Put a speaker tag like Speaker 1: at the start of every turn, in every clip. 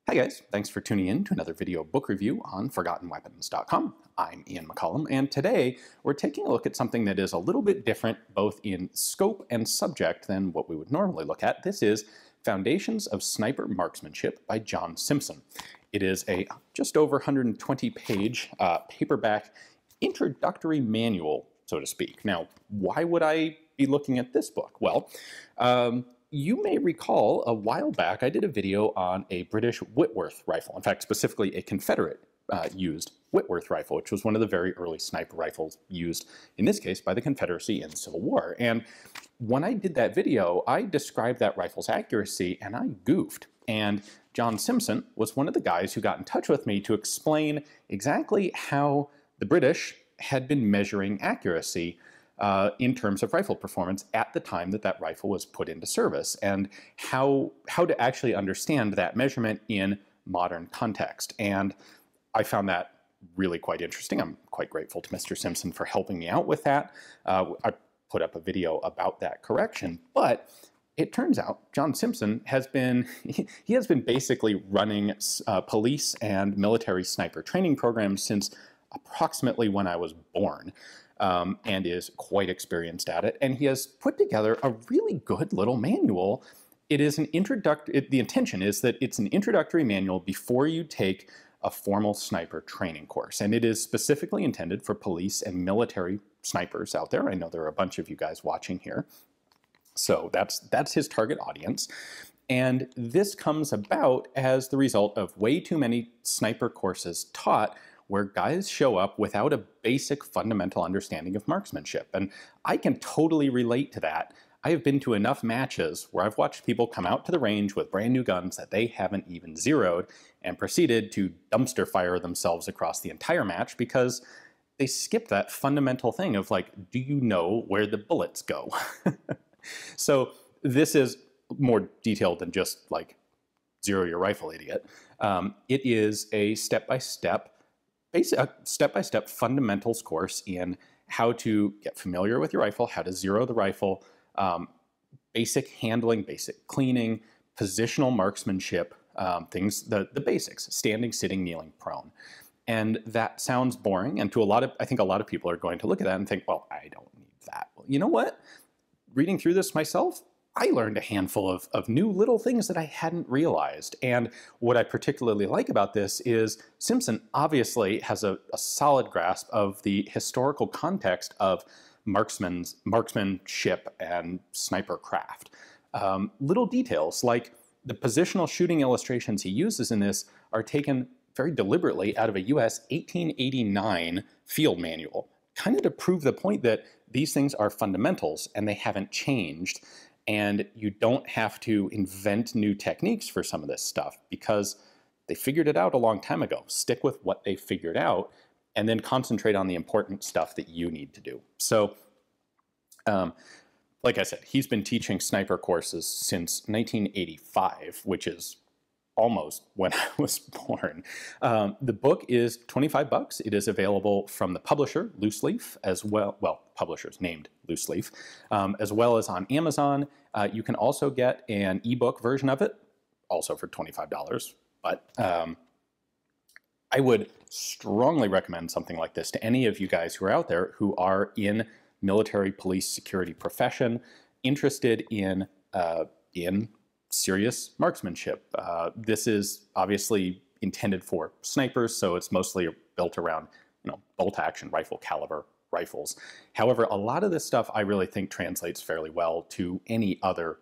Speaker 1: Hi guys, thanks for tuning in to another video book review on ForgottenWeapons.com. I'm Ian McCollum, and today we're taking a look at something that is a little bit different both in scope and subject than what we would normally look at. This is Foundations of Sniper Marksmanship by John Simpson. It is a just over 120-page paperback introductory manual, so to speak. Now, why would I be looking at this book? Well, you may recall a while back I did a video on a British Whitworth rifle. In fact, specifically a Confederate used Whitworth rifle, which was one of the very early sniper rifles used, in this case, by the Confederacy in the Civil War. And when I did that video, I described that rifle's accuracy and I goofed. And John Simpson was one of the guys who got in touch with me to explain exactly how the British had been measuring accuracy in terms of rifle performance at the time that that rifle was put into service, and how to actually understand that measurement in modern context. And I found that really quite interesting. I'm quite grateful to Mr. Simpson for helping me out with that. I put up a video about that correction, but it turns out John Simpson has been basically running police and military sniper training programs since approximately when I was born. And is quite experienced at it. And he has put together a really good little manual. It is an the intention is that it's an introductory manual before you take a formal sniper training course. And it is specifically intended for police and military snipers out there. I know there are a bunch of you guys watching here. So that's his target audience. And this comes about as the result of way too many sniper courses taught where guys show up without a basic fundamental understanding of marksmanship. And I can totally relate to that. I have been to enough matches where I've watched people come out to the range with brand new guns that they haven't even zeroed and proceeded to dumpster fire themselves across the entire match because they skipped that fundamental thing of, like, do you know where the bullets go? So this is more detailed than just like zero your rifle, idiot. It is a step-by-step fundamentals course in how to get familiar with your rifle, how to zero the rifle, basic handling, basic cleaning, positional marksmanship, things, the basics, standing, sitting, kneeling, prone. And that sounds boring, and I think a lot of people are going to look at that and think, well, I don't need that. Well, you know what? Reading through this myself, I learned a handful of new little things that I hadn't realized. And what I particularly like about this is Simpson obviously has a solid grasp of the historical context of marksmanship and sniper craft. Little details like the positional shooting illustrations he uses in this are taken very deliberately out of a US 1889 field manual, kind of to prove the point that these things are fundamentals and they haven't changed. And you don't have to invent new techniques for some of this stuff because they figured it out a long time ago. Stick with what they figured out and then concentrate on the important stuff that you need to do. So, like I said, he's been teaching sniper courses since 1985, which is almost when I was born. The book is $25. It is available from the publisher, Loose Leaf, as well. Well, publisher's named Loose Leaf, as well as on Amazon. You can also get an ebook version of it, also for $25. But I would strongly recommend something like this to any of you guys who are out there who are in military, police, security profession, interested in serious marksmanship. This is obviously intended for snipers, so it's mostly built around, bolt action rifle caliber rifles. However, a lot of this stuff I really think translates fairly well to any other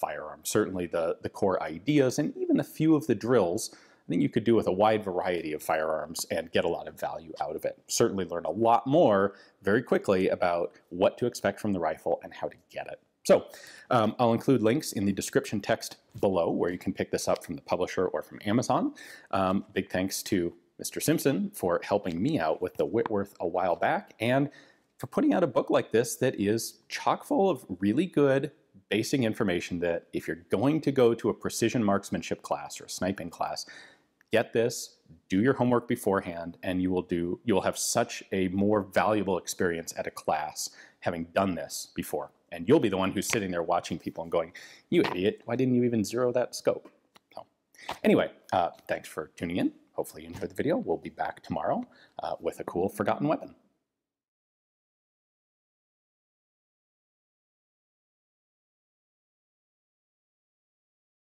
Speaker 1: firearm. Certainly the core ideas and even a few of the drills, I think you could do with a wide variety of firearms and get a lot of value out of it. Certainly learn a lot more very quickly about what to expect from the rifle and how to get it. So I'll include links in the description text below where you can pick this up from the publisher or from Amazon. Big thanks to Mr. Simpson for helping me out with the Whitworth a while back and for putting out a book like this that is chock full of really good basic information that if you're going to go to a precision marksmanship class or a sniping class, get this, do your homework beforehand, and you'll have such a more valuable experience at a class having done this before. And you'll be the one who's sitting there watching people and going, you idiot, why didn't you even zero that scope? So, Anyway, thanks for tuning in. Hopefully you enjoyed the video. We'll be back tomorrow with a cool forgotten weapon.